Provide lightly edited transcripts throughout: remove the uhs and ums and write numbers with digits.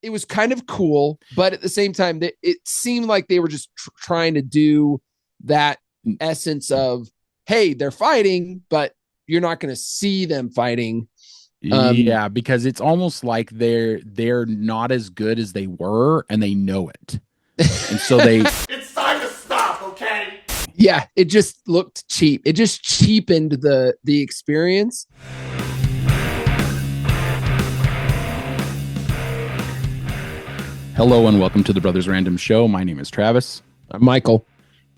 it was kind of cool, but at the same time, it seemed like they were just trying to do that essence of, hey, they're fighting, but you're not going to see them fighting. Yeah, because it's almost like they're not as good as they were, and they know it, and so they. It's time to stop, okay? Yeah, it just looked cheap. It just cheapened the experience. Hello and welcome to the Brothers Random Show. My name is Travis. I'm Michael.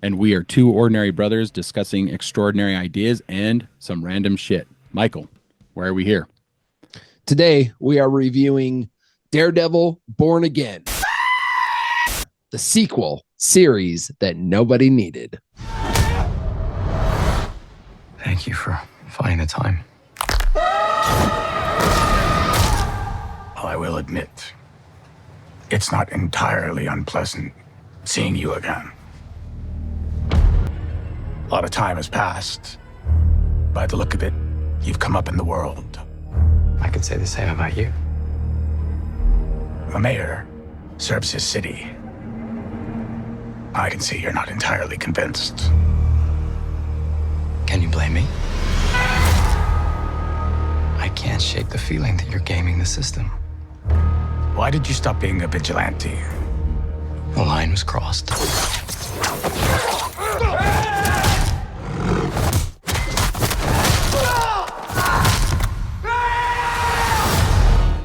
And we are two ordinary brothers discussing extraordinary ideas and some random shit. Michael, why are we here? Today, we are reviewing Daredevil Born Again, the sequel series that nobody needed. Thank you for finding the time. I will admit, it's not entirely unpleasant seeing you again. A lot of time has passed. By the look of it, you've come up in the world. I could say the same about you. The mayor serves his city. I can see you're not entirely convinced. Can you blame me? I can't shake the feeling that you're gaming the system. Why did you stop being a vigilante? The line was crossed.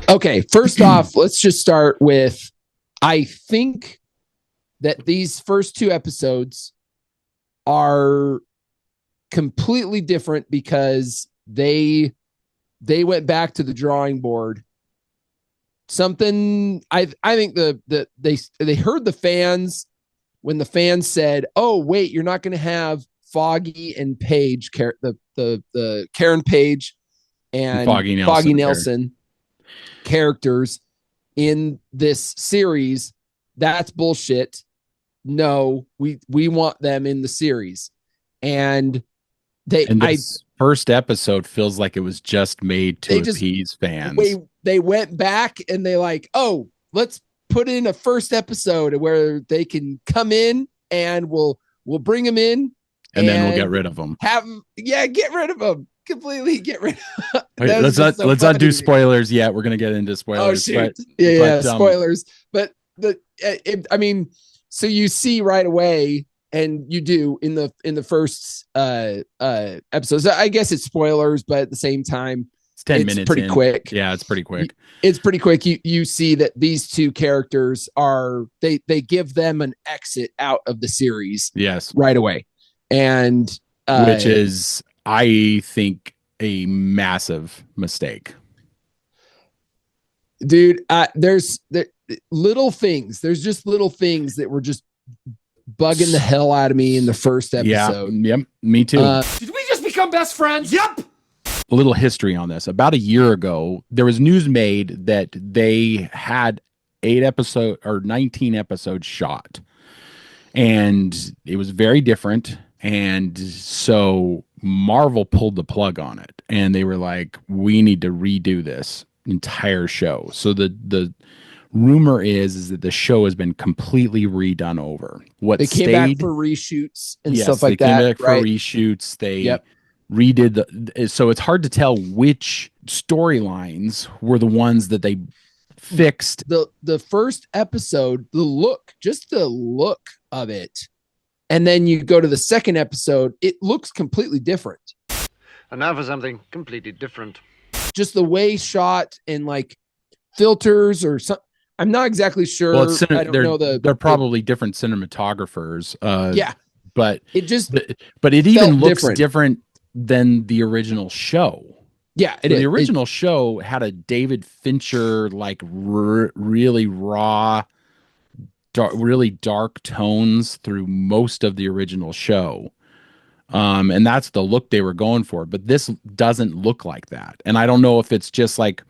Okay, first off, let's just start with, I think that these first two episodes are completely different because they went back to the drawing board. Something I think they heard the fans when the fans said, "Oh wait, you're not going to have Foggy and Paige, the Karen Page and Foggy Nelson characters in this series. That's bullshit. No, we want them in the series." And this first episode feels like it was just made to appease fans. They went back and they like, oh, let's put in a first episode where they can come in and we'll bring them in and then we'll get rid of them. Get rid of them. Completely get rid of them. Let's not do spoilers yet. We're gonna get into spoilers. Oh shoot. But spoilers. But so you see right away, and you do in the first episodes. I guess it's spoilers, but at the same time, it's 10 minutes. Pretty quick. Yeah, it's pretty quick. It's pretty quick. You see that these two characters they give them an exit out of the series. Yes, right away, and which is, I think, a massive mistake. Dude, there's little things. There's just little things that were just bugging the hell out of me in the first episode. Yeah, yep, me too. Did we just become best friends? Yep. A little history on this. About a year ago, there was news made that they had 19 episodes shot. And it was very different. And so Marvel pulled the plug on it. And they were like, we need to redo this entire show. So the rumor is that the show has been completely redone over. They came back for reshoots and stuff like that. They came back for reshoots. They redid so it's hard to tell which storylines were the ones that they fixed. The first episode, the look of it, and then you go to the second episode, it looks completely different. And now for something completely different. Just the way shot and like filters or something. I'm not exactly sure. Well, they're probably different cinematographers. But it even looks different than the original show. Yeah, the original show had a David Fincher like really raw, really dark tones through most of the original show. And that's the look they were going for. But this doesn't look like that. And I don't know if it's just like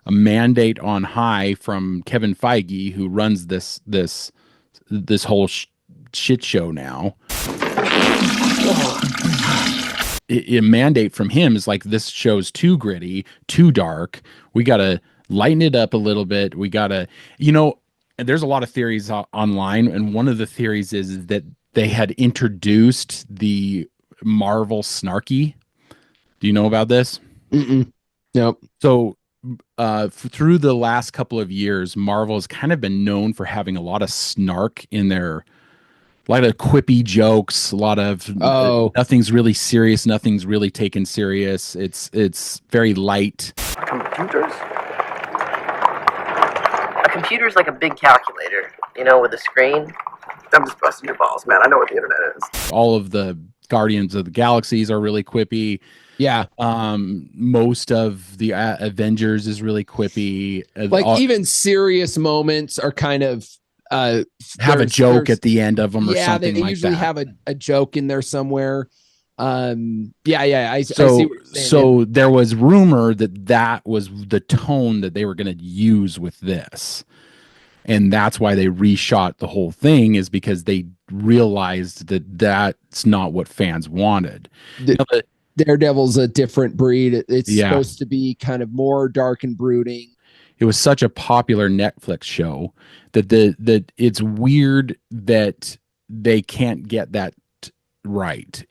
a mandate on high from Kevin Feige, who runs this whole shit show now. A mandate from him is like, this show's too gritty, too dark. We gotta lighten it up a little bit. We gotta, and there's a lot of theories online, and one of the theories is that they had introduced the Marvel Snarky. Do you know about this? Mm-mm. Nope. So through the last couple of years, Marvel has kind of been known for having a lot of snark in their, a lot of quippy jokes, a lot of nothing's really serious, nothing's really taken serious. It's very light. Computers? A computer's like a big calculator, with a screen. I'm just busting your balls, man. I know what the internet is. All of the Guardians of the Galaxies are really quippy. Yeah. Most of the Avengers is really quippy. Even serious moments are kind of have a joke at the end of them or something like that. Yeah, they usually have a joke in there somewhere. I see what you're saying. So there was rumor that was the tone that they were going to use with this. And that's why they reshot the whole thing, is because they realized that that's not what fans wanted. Daredevil's a different breed. It's supposed to be kind of more dark and brooding. It was such a popular Netflix show that it's weird that they can't get that right.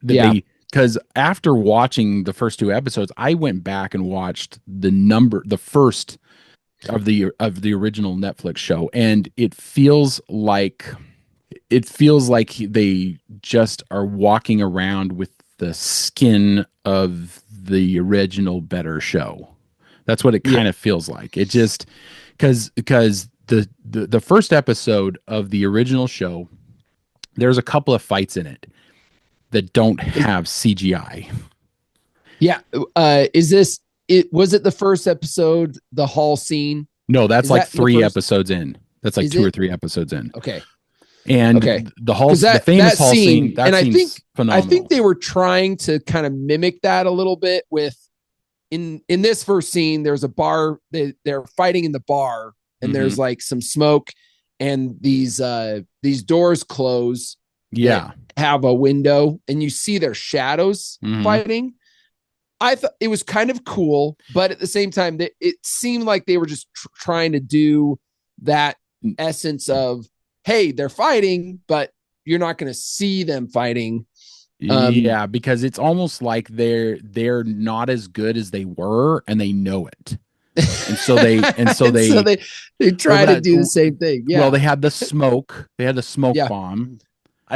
Because after watching the first 2 episodes, I went back and watched the first of the original Netflix show, and it feels like they just are walking around with the skin of the original better show. That's what it kind of feels like. It just because the first episode of the original show, there's a couple of fights in it that don't have CGI. Yeah. Was it the first episode, the hall scene? No, that's like 3 episodes in. That's like 2 or 3 episodes in. Okay. And the famous hall scene, phenomenal. I think they were trying to kind of mimic that a little bit with in this first scene. There's a bar, they're fighting in the bar, and there's like some smoke, and these doors close. Yeah. Have a window, and you see their shadows fighting. I thought it was kind of cool, but at the same time, it seemed like they were just trying to do that essence of, hey, they're fighting, but you're not going to see them fighting. Because it's almost like they're not as good as they were, and they know it. And so they try to do the same thing. Yeah. Well, they had the smoke. They had the smoke bomb.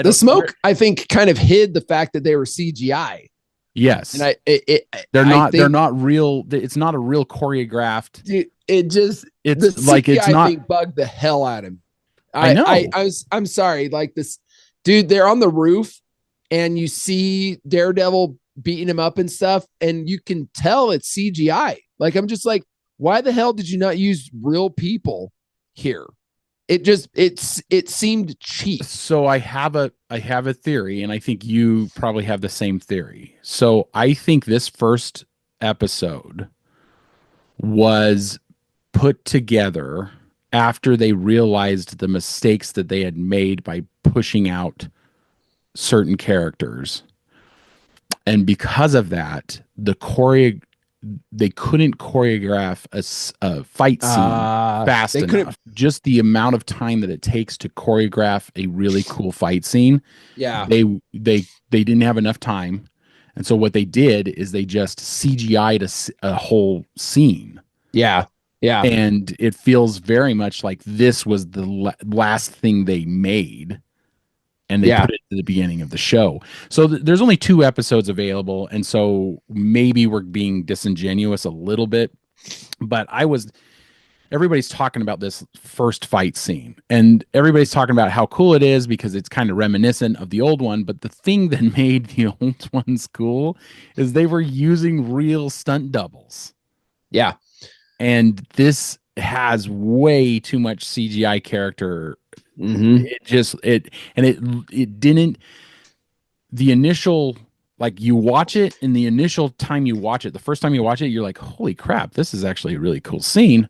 The smoke, I think, kind of hid the fact that they were CGI. Yes, and they're not real. It's not a real choreographed. I think bugged the hell out of him. I know. I'm sorry. Like this dude, they're on the roof, and you see Daredevil beating him up and stuff, and you can tell it's CGI. Like, I'm just like, why the hell did you not use real people here? It seemed cheap. So I have a theory, and I think you probably have the same theory. So I think this first episode was put together after they realized the mistakes that they had made by pushing out certain characters. And because of that, they couldn't choreograph a fight scene fast enough. Just the amount of time that it takes to choreograph a really cool fight scene. Yeah. They didn't have enough time. And so what they did is they just CGI'd a whole scene. Yeah. Yeah. And it feels very much like this was the last thing they made. And they put it at the beginning of the show. So there's only 2 episodes available. And so maybe we're being disingenuous a little bit. But everybody's talking about this first fight scene. And everybody's talking about how cool it is because it's kind of reminiscent of the old one. But the thing that made the old ones cool is they were using real stunt doubles. Yeah. And this has way too much CGI character. It didn't, the initial, like, you watch it, and the initial time you watch it, the first time you watch it, you're like, holy crap, this is actually a really cool scene.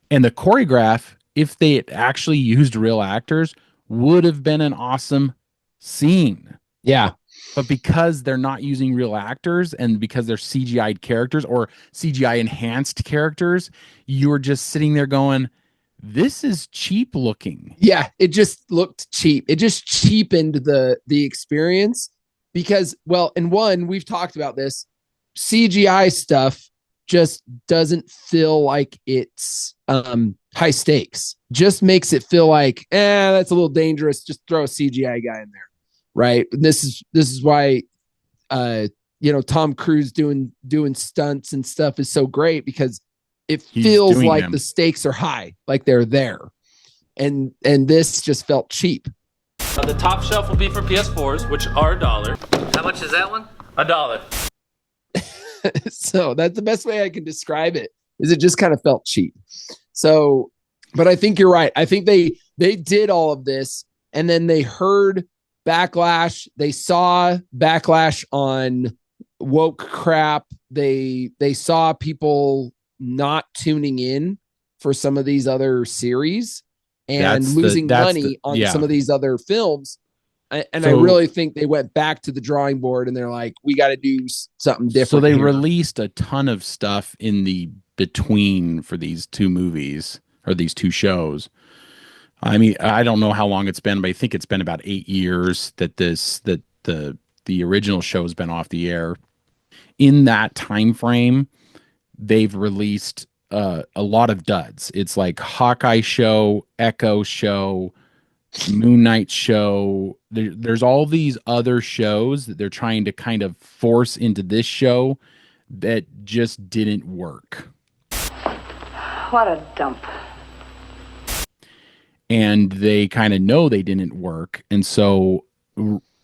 And the choreograph, if they had actually used real actors, would have been an awesome scene. Yeah. But because they're not using real actors and because they're CGI'd characters or CGI enhanced characters, you're just sitting there going, this is cheap looking. Yeah, it just looked cheap. It just cheapened the experience because, well, and one, we've talked about this, CGI stuff just doesn't feel like it's high stakes. Just makes it feel like, that's a little dangerous. Just throw a CGI guy in there, right? And this is why Tom Cruise doing stunts and stuff is so great, because it feels like the stakes are high, like they're there. And this just felt cheap. The top shelf will be for PS4s, which are $1. How much is that one? $1. So that's the best way I can describe it, is it just kind of felt cheap. So, but I think you're right. I think they did all of this and then they heard backlash. They saw backlash on woke crap. They saw people not tuning in for some of these other series and losing money on some of these other films. I really think they went back to the drawing board and they're like, we got to do something different. So they released a ton of stuff in the between for these two movies or these two shows. I mean, I don't know how long it's been, but I think it's been about 8 years that the original show has been off the air. In that time frame, they've released a lot of duds. It's like Hawkeye show, Echo show, Moon Knight show. There's all these other shows that they're trying to kind of force into this show that just didn't work. What a dump. And they kind of know they didn't work. And so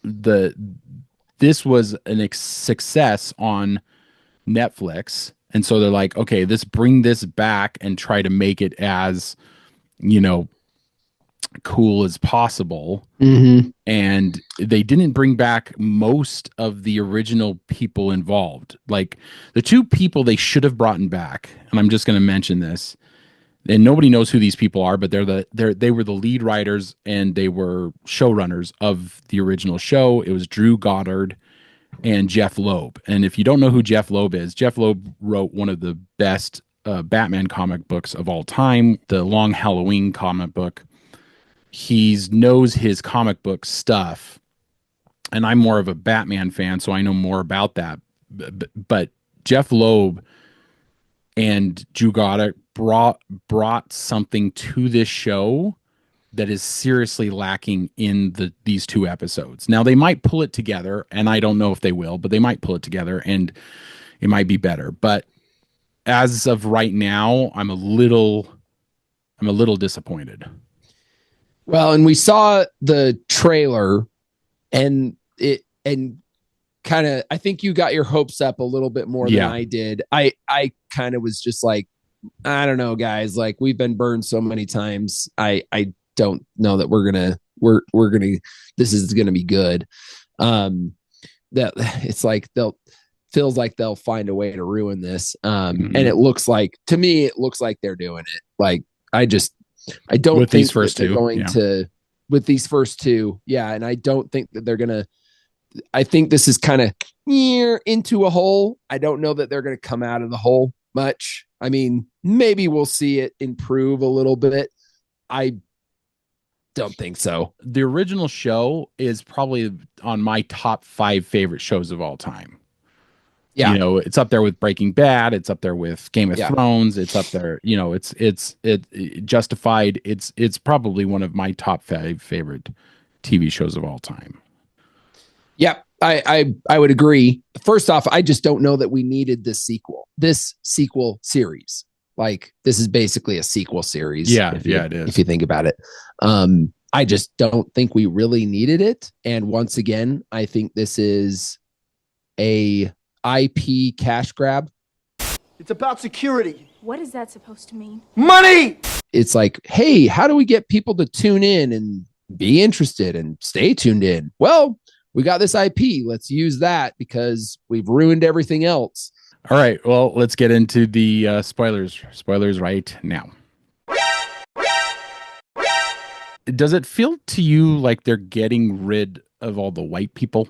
this was a success on Netflix. And so they're like, okay, let's bring this back and try to make it as, cool as possible. Mm-hmm. And they didn't bring back most of the original people involved. Like the two people they should have brought back, and I'm just going to mention this, and nobody knows who these people are, but they were the lead writers and they were showrunners of the original show. It was Drew Goddard and Jeff Loeb. And if you don't know who Jeff Loeb is, Jeff Loeb wrote one of the best Batman comic books of all time, the Long Halloween comic book. He knows his comic book stuff, and I'm more of a Batman fan, so I know more about that. But Jeff Loeb and Drew Goddard brought something to this show that is seriously lacking in these two episodes. Now they might pull it together, and I don't know if they will, but they might pull it together, and it might be better. But as of right now, I'm a little disappointed. Well, and we saw the trailer and kind of, I think you got your hopes up a little bit more than I did. I kind of was just like, I don't know, guys, like we've been burned so many times. I don't know that we're gonna this is gonna be good. That it's like feels like they'll find a way to ruin this. And it looks like, to me, it looks like they're doing it. Like I don't with think these first they're two going to with these first two. Yeah. And I don't think that they're going to, I think this is kind of near into a hole. I don't know that they're going to come out of the hole much. I mean, maybe we'll see it improve a little bit. I don't think so. The original show is probably on my top 5 favorite shows of all time. Yeah. It's up there with Breaking Bad. It's up there with Game of Thrones. It's up there. It's Justified. It's probably one of my top 5 favorite TV shows of all time. Yeah, I would agree. First off, I just don't know that we needed this sequel series. Like this is basically a sequel series. Yeah, it is. If you think about it. I just don't think we really needed it. And once again, I think this is a IP cash grab. It's about security. What is that supposed to mean? Money! It's like, hey, how do we get people to tune in and be interested and stay tuned in? Well, we got this IP. Let's use that because we've ruined everything else. All right. Well, let's get into the spoilers. Spoilers right now. Does it feel to you like they're getting rid of all the white people?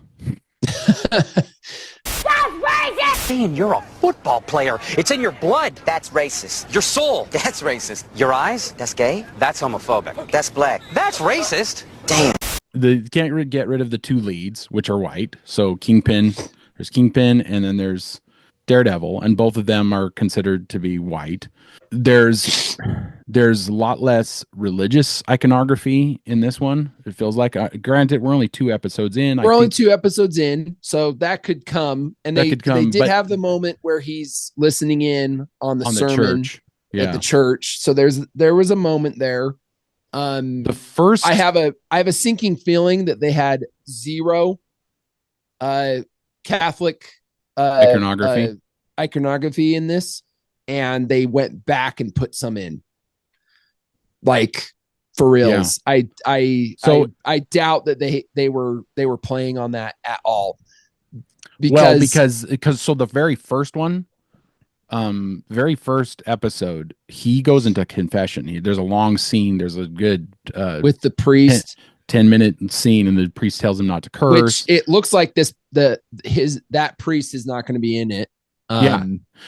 Saying you're a football player. It's in your blood. That's racist. Your soul. That's racist. Your eyes. That's gay. That's homophobic. That's black. That's racist. Damn. They can't get rid of the two leads, which are white. So Kingpin, there's Kingpin, and then there's Daredevil, and both of them are considered to be white. There's a lot less religious iconography in this one. It feels like, granted, we're only 2 episodes in. We're only 2 episodes in, so that could come. And they did have the moment where he's listening in on the sermon at the church. So there was a moment there. The first, I have a sinking feeling that they had 0 Catholic iconography in this, and they went back and put some in, like, for reals. Yeah. I doubt that they were playing on that at all. Because so the very first one, very first episode, he goes into confession. There's a long scene. There's a good with the priest 10-minute scene, and the priest tells him not to curse. Which it looks like that priest is not going to be in it.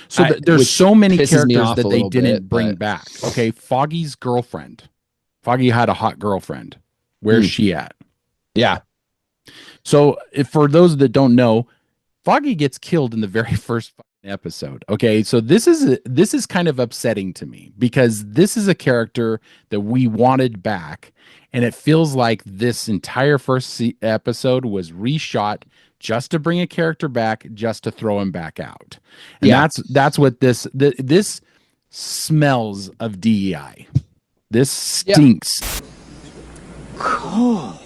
So there's so many characters that they didn't bring back. Okay, Foggy's girlfriend. Foggy had a hot girlfriend. Where's she at? Yeah. So for those that don't know, Foggy gets killed in the very first episode. Okay, so this is kind of upsetting to me, because this is a character that we wanted back, and it feels like this entire first episode was reshot just to bring a character back, just to throw him back out. And that's what this smells of DEI. This stinks. Cool.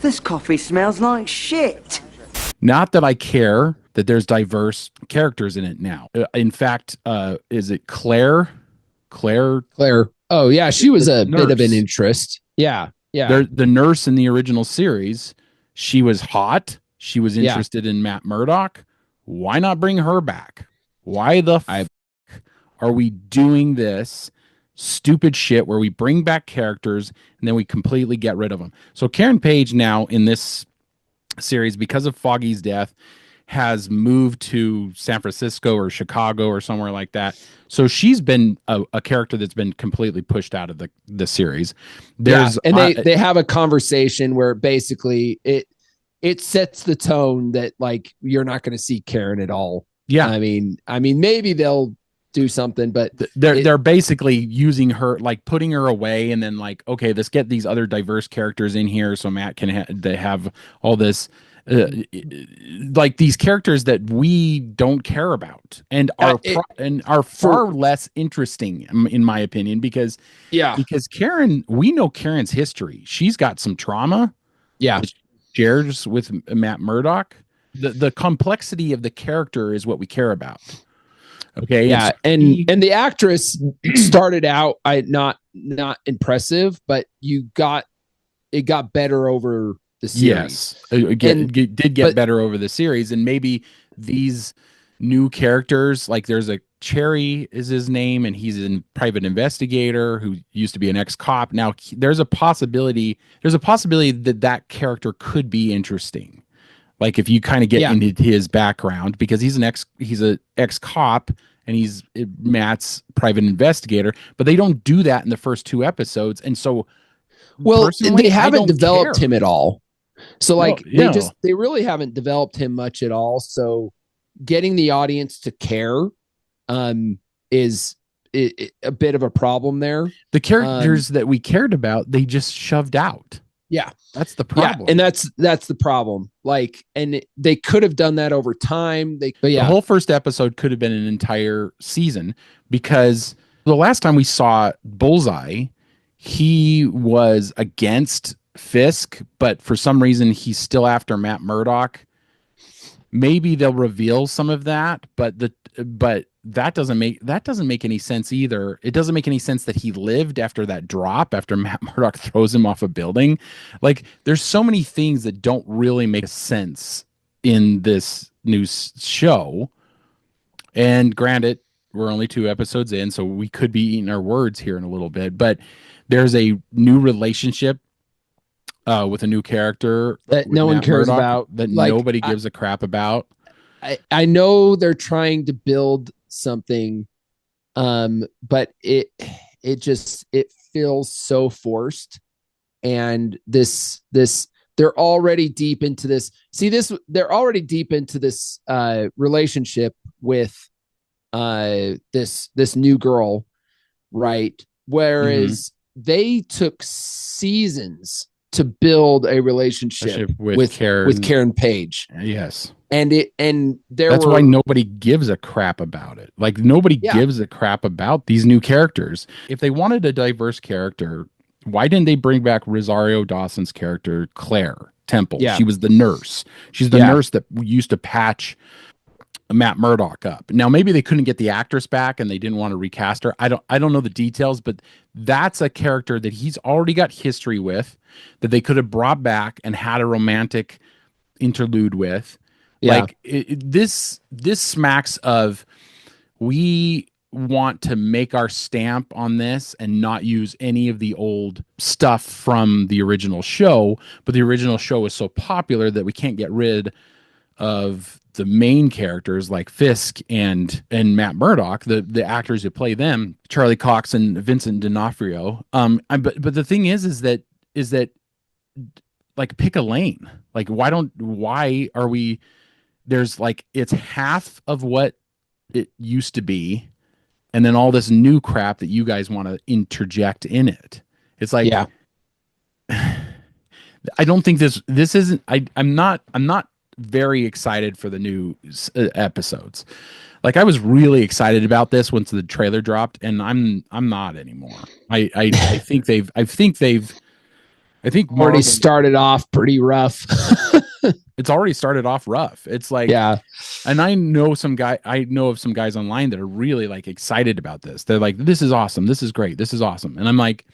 This coffee smells like shit. Not that I care that there's diverse characters in it now. In fact, is it Claire? Oh yeah, she was a bit of an interest. Yeah. The nurse in the original series, she was hot. She was interested in Matt Murdock. Why not bring her back? Why the are we doing this stupid shit where we bring back characters and then we completely get rid of them? So Karen Page now in this series, because of Foggy's death, has moved to San Francisco or Chicago or somewhere like that. So she's been a character that's been completely pushed out of the series. They have a conversation where basically it sets the tone that, like, you're not going to see Karen at all. Yeah. I mean, maybe they'll do something, but they're basically using her, like putting her away, and then like, okay, let's get these other diverse characters in here so Matt can have all this like these characters that we don't care about and are far less interesting, in my opinion, because Karen, we know Karen's history. She's got some trauma. Yeah. Shares with Matt Murdock. The complexity of the character is what we care about. Okay. Yeah. And the actress started out not impressive, but it got better over the series. Yes. It did get better over the series. And maybe these new characters, like there's a Cherry is his name, and he's a private investigator who used to be an ex-cop. Now there's a possibility that character could be interesting. Like if you kind of get into his background, because he's an ex-cop and he's Matt's private investigator, but they don't do that in the first 2 episodes. And so, they haven't developed him at all. So like they really haven't developed him much at all. So getting the audience to care is a bit of a problem there. The characters that we cared about, they just shoved out. Yeah, that's the problem. Yeah, and that's the problem. Like, and they could have done that over time. The whole first episode could have been an entire season, because the last time we saw Bullseye, he was against Fisk, but for some reason he's still after Matt Murdock. Maybe they'll reveal some of that, but that doesn't make any sense either. It doesn't make any sense that he lived after that drop, after Matt Murdock throws him off a building. Like, there's so many things that don't really make sense in this new show. And granted, we're only 2 episodes in, so we could be eating our words here in a little bit, but there's a new relationship with a new character that with no one Matt cares Murdock about, that like, nobody gives a crap about. I know they're trying to build something, but it feels so forced. And this they're already deep into this. They're already deep into this relationship with this new girl, right? Whereas they took seasons to build a relationship with Karen Page. Yes. That's why nobody gives a crap about it. Like, nobody gives a crap about these new characters. If they wanted a diverse character, why didn't they bring back Rosario Dawson's character, Claire Temple? Yeah. She was the nurse. She's the nurse that used to patch Matt Murdock up. Now, maybe they couldn't get the actress back and they didn't want to recast her. I don't know the details, but that's a character that he's already got history with, that they could have brought back and had a romantic interlude with. Yeah. Like, this smacks of, we want to make our stamp on this and not use any of the old stuff from the original show, but the original show is so popular that we can't get rid of the main characters like Fisk and Matt Murdock, the actors who play them, Charlie Cox and Vincent D'Onofrio. But the thing is that like, pick a lane. Like, why are we, there's like, it's half of what it used to be, and then all this new crap that you guys want to interject in it. It's like, I don't think this isn't, I'm not very excited for the new episodes. Like, I was really excited about this once the trailer dropped, and I'm not anymore. I think already started off pretty rough. It's already started off rough. It's like, and I know of some guys online that are really, like, excited about this. They're like, this is awesome. This is great. This is awesome. And I'm like,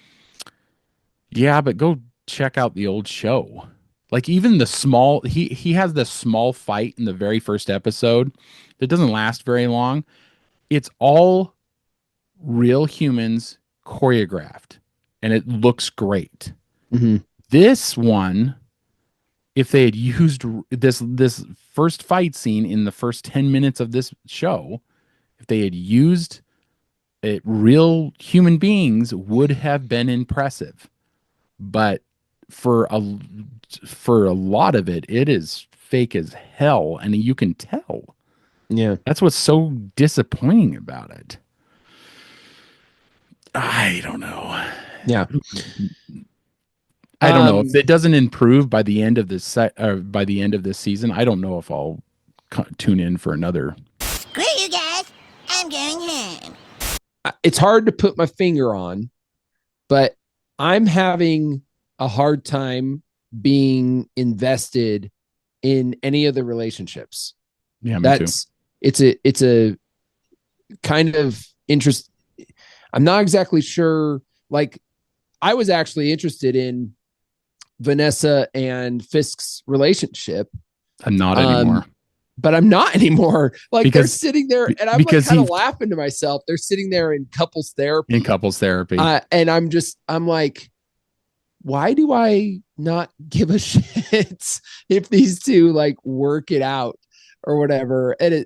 yeah, but go check out the old show. Like, even the small, he has this small fight in the very first episode that doesn't last very long. It's all real humans choreographed, and it looks great. Mm-hmm. This one, if they had used this first fight scene in the first 10 minutes of this show, if they had used it, real human beings, would have been impressive. But for a lot of it, it is fake as hell, and you can tell. Yeah, that's what's so disappointing about it. I don't know. Yeah, I don't know if it doesn't improve by the end of this by the end of this season. I don't know if I'll tune in for another. Screw you guys! I'm going home. It's hard to put my finger on, but I'm having a hard time being invested in any of the relationships. Yeah, me too. It's a kind of interest. I'm not exactly sure. Like, I was actually interested in Vanessa and Fisk's relationship. I'm not anymore. But I'm not anymore. Like, they're sitting there, and I'm like kind of laughing to myself. They're sitting there in couples therapy. And I'm like, why do I not give a shit if these two, like, work it out or whatever? And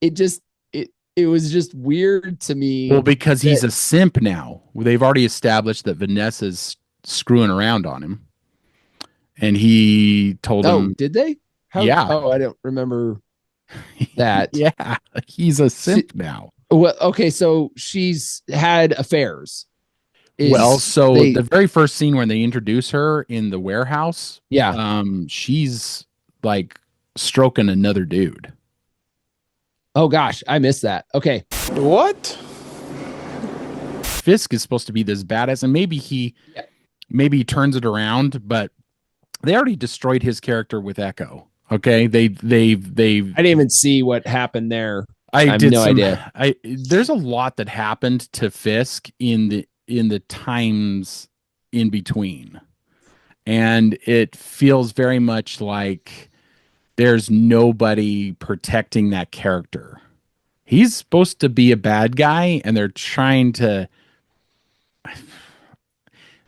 it was just weird to me. Well, because he's a simp now. They've already established that Vanessa's screwing around on him, and he told him. Oh, did they? Yeah. Oh, I don't remember that. Yeah, he's a simp now. Well, okay, so she's had affairs. The very first scene when they introduce her in the warehouse, she's like stroking another dude. Oh gosh, I missed that. Okay. What? Fisk is supposed to be this badass, and maybe he turns it around, but they already destroyed his character with Echo. Okay, they I didn't even see what happened there. I have no idea. There's a lot that happened to Fisk in the times in between, and it feels very much like there's nobody protecting that character. He's supposed to be a bad guy, and they're trying to.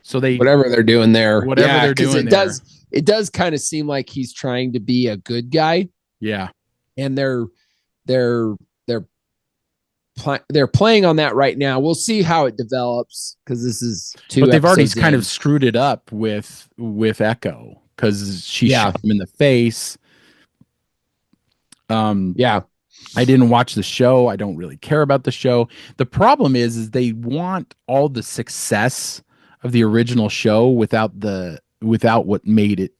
So they whatever they're doing there, whatever they're because doing it does kind of seem like he's trying to be a good guy. Yeah, and they're playing on that right now. We'll see how it develops because this is two. But they've already episodes kind in. of screwed it up with Echo because she shot him in the face. I didn't watch the show. I don't really care about the show. The problem is they want all the success of the original show without what made it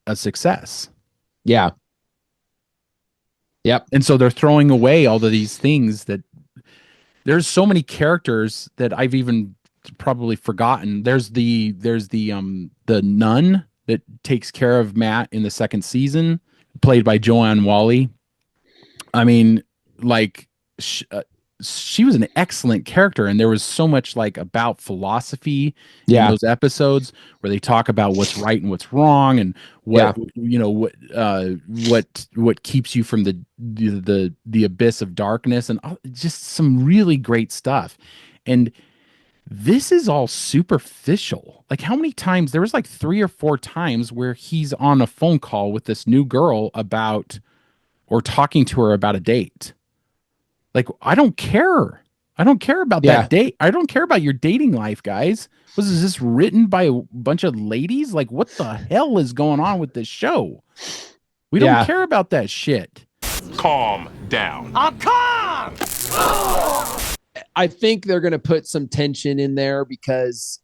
a success. Yeah. Yep. And so they're throwing away all of these things that there's so many characters that I've even probably forgotten. There's the nun that takes care of Matt in the second season, played by Joanne Whalley. I mean, like she was an excellent character, and there was so much like about philosophy in those episodes where they talk about what's right and what's wrong, and what what keeps you from the abyss of darkness, and just some really great stuff. And this is all superficial. Like, how many times there was like 3 or 4 times where he's on a phone call with this new girl about or talking to her about a date. Like, I don't care. I don't care about that date. I don't care about your dating life, guys. Was this written by a bunch of ladies? Like, what the hell is going on with this show? We don't care about that shit. Calm down. I'm calm! I think they're going to put some tension in there because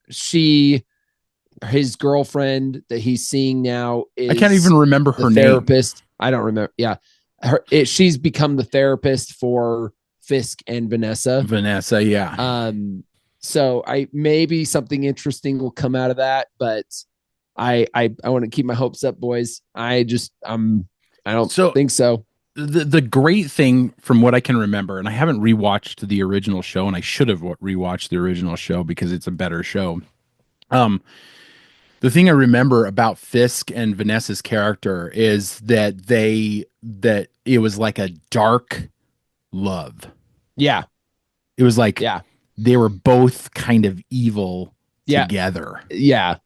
his girlfriend that he's seeing now is I can't even remember her therapist. name. I don't remember. Yeah. She's become the therapist for Fisk and Vanessa. Vanessa, yeah. So maybe something interesting will come out of that, but I want to keep my hopes up, boys. I don't think so. The great thing from what I can remember, and I haven't rewatched the original show, and I should have rewatched the original show because it's a better show. The thing I remember about Fisk and Vanessa's character is that it was like a dark love. Yeah. It was like they were both kind of evil together. Yeah.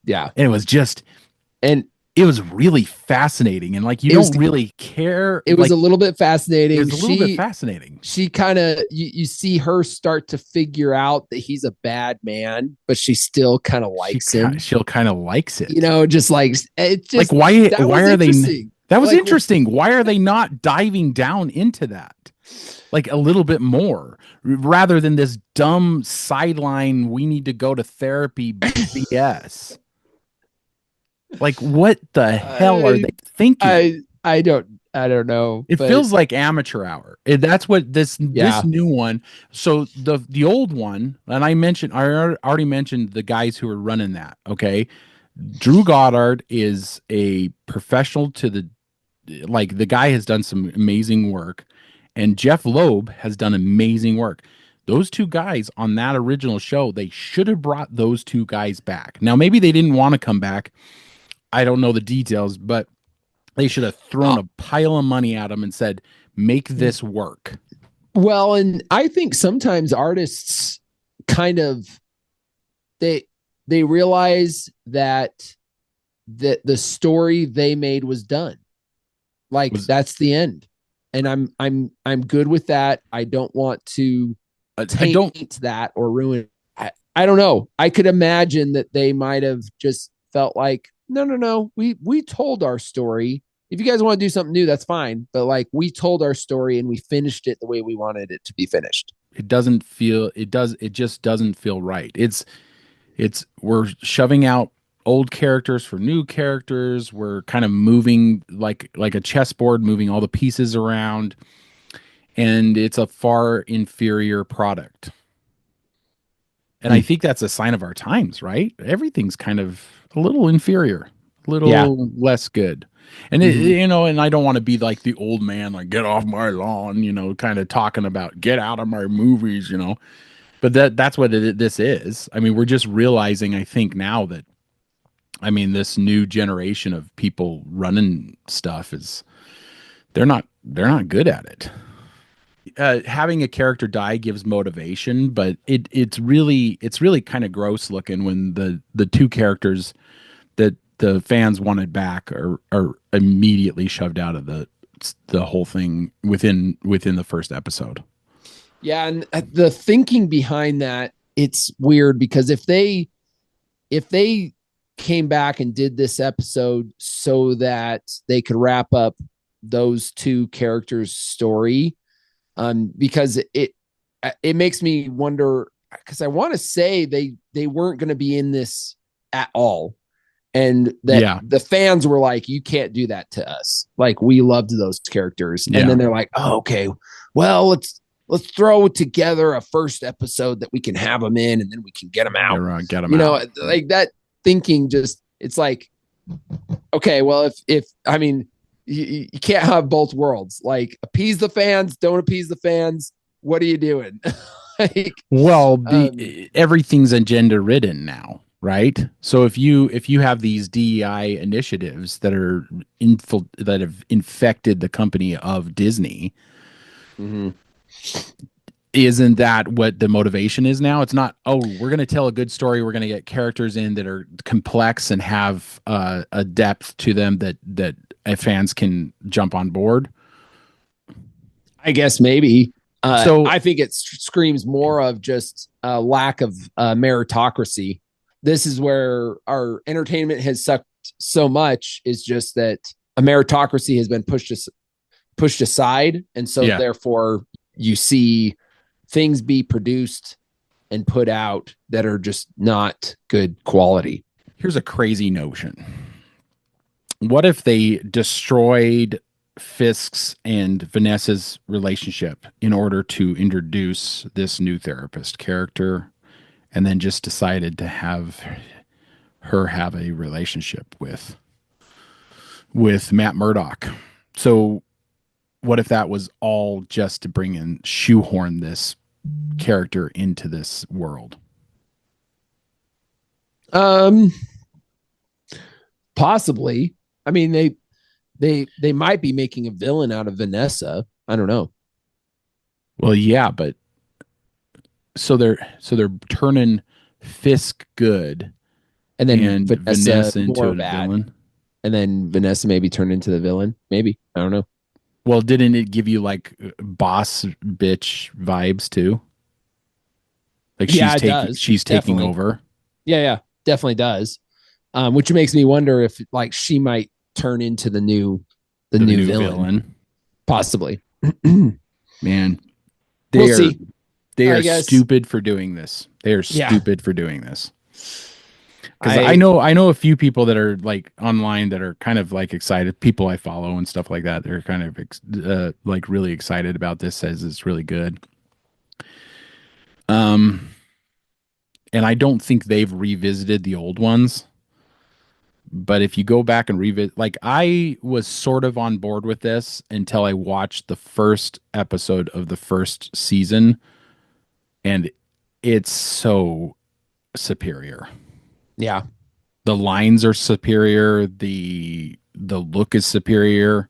Yeah. And it was just it was really fascinating, and like you don't really care. It was a little bit fascinating. It was a little bit fascinating. She kind of you see her start to figure out that he's a bad man, but she still kind of likes him. She'll kind of likes it. Just like it. Just like why are they? That was like, interesting. Why are they not diving down into that? Like a little bit more, rather than this dumb sideline. We need to go to therapy BS. Like, what the hell are they thinking? I don't know. It feels like amateur hour. That's what this new one. So the old one, and I already mentioned the guys who are running that. Okay, Drew Goddard is a professional the guy has done some amazing work, and Jeff Loeb has done amazing work. Those two guys on that original show, they should have brought those two guys back. Now, maybe they didn't want to come back. I don't know the details, but they should have thrown a pile of money at them and said, make this work. Well, and I think sometimes artists kind of, they realize that the story they made was done. That's the end. And I'm good with that. I don't want to taint that or ruin it. I don't know. I could imagine that they might have just felt like, no. We told our story. If you guys want to do something new, that's fine. But like, we told our story and we finished it the way we wanted it to be finished. It just doesn't feel right. We're shoving out old characters for new characters. We're kind of moving like a chessboard, moving all the pieces around. And it's a far inferior product. And I think that's a sign of our times, right? Everything's kind of a little inferior, a little less good. And and I don't want to be like the old man, like get off my lawn, kind of talking about get out of my movies, But that's what this is. I mean, we're just realizing, I think now that, this new generation of people running stuff they're not good at it. having a character die gives motivation, but it's really kind of gross looking when the two characters that the fans wanted back are immediately shoved out of the whole thing within the first episode. Yeah, and the thinking behind that, it's weird because if they came back and did this episode so that they could wrap up those two characters' story, because it makes me wonder, because I want to say they weren't going to be in this at all, and that the fans were like, you can't do that to us, like we loved those characters, and then they're like, oh, okay, well, let's throw together a first episode that we can have them in, and then we can get them out. Get them out. Like that thinking, just it's like, okay, well, if I mean, you can't have both worlds. Like, appease the fans, don't appease the fans. What are you doing? Like, well, everything's agenda ridden now, right? So if you have these DEI initiatives that are that have infected the company of Disney. Mm-hmm. Isn't that what the motivation is now? It's not, oh, we're going to tell a good story. We're going to get characters in that are complex and have a depth to them that fans can jump on board. I guess maybe. So I think it screams more of just a lack of meritocracy. This is where our entertainment has sucked so much, is just that a meritocracy has been pushed aside. And so therefore you see things be produced and put out that are just not good quality. Here's a crazy notion. What if they destroyed Fisk's and Vanessa's relationship in order to introduce this new therapist character, and then just decided to have her have a relationship with Matt Murdock? So what if that was all just to shoehorn this character into this world? Possibly. I mean, they might be making a villain out of Vanessa. I don't know. Well, yeah, but so they're turning Fisk good, and then Vanessa into a villain, and then Vanessa maybe turn into the villain. Maybe, I don't know. Well, didn't it give you like boss bitch vibes too? Like she's taking over. Yeah, definitely does. Which makes me wonder if like she might turn into the new villain. Possibly. Man, we'll see. They are stupid for doing this. They are stupid for doing this. Because I know a few people that are like online that are kind of like excited. People I follow and stuff like that. They're kind of like really excited about this. Says it's really good. And I don't think they've revisited the old ones. But if you go back and revisit, like I was sort of on board with this until I watched the first episode of the first season, and it's so superior. Yeah. The lines are superior. The look is superior.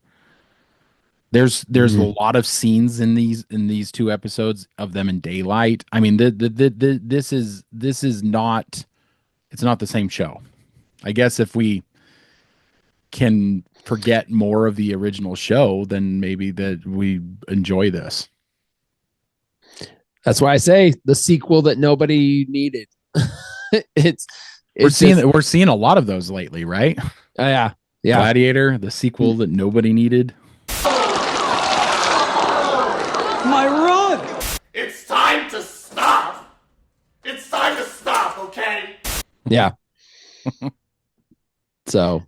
There's a lot of scenes in these two episodes of them in daylight. I mean, this is not, it's not the same show. I guess if we can forget more of the original show, then maybe that we enjoy this. That's why I say the sequel that nobody needed. We're seeing a lot of those lately, right? Yeah. Gladiator, the sequel that nobody needed. My run! It's time to stop! It's time to stop, okay? Yeah. So,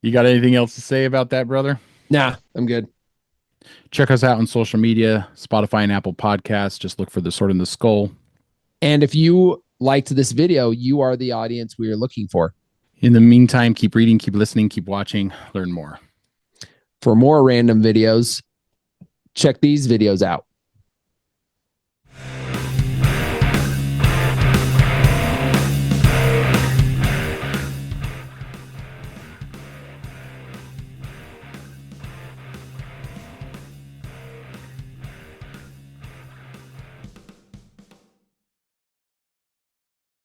you got anything else to say about that, brother? Nah, I'm good. Check us out on social media, Spotify and Apple Podcasts. Just look for The Sword in the Skull. And if you liked this video, you are the audience we are looking for. In the meantime, keep reading, keep listening, keep watching, learn more. For more random videos, check these videos out.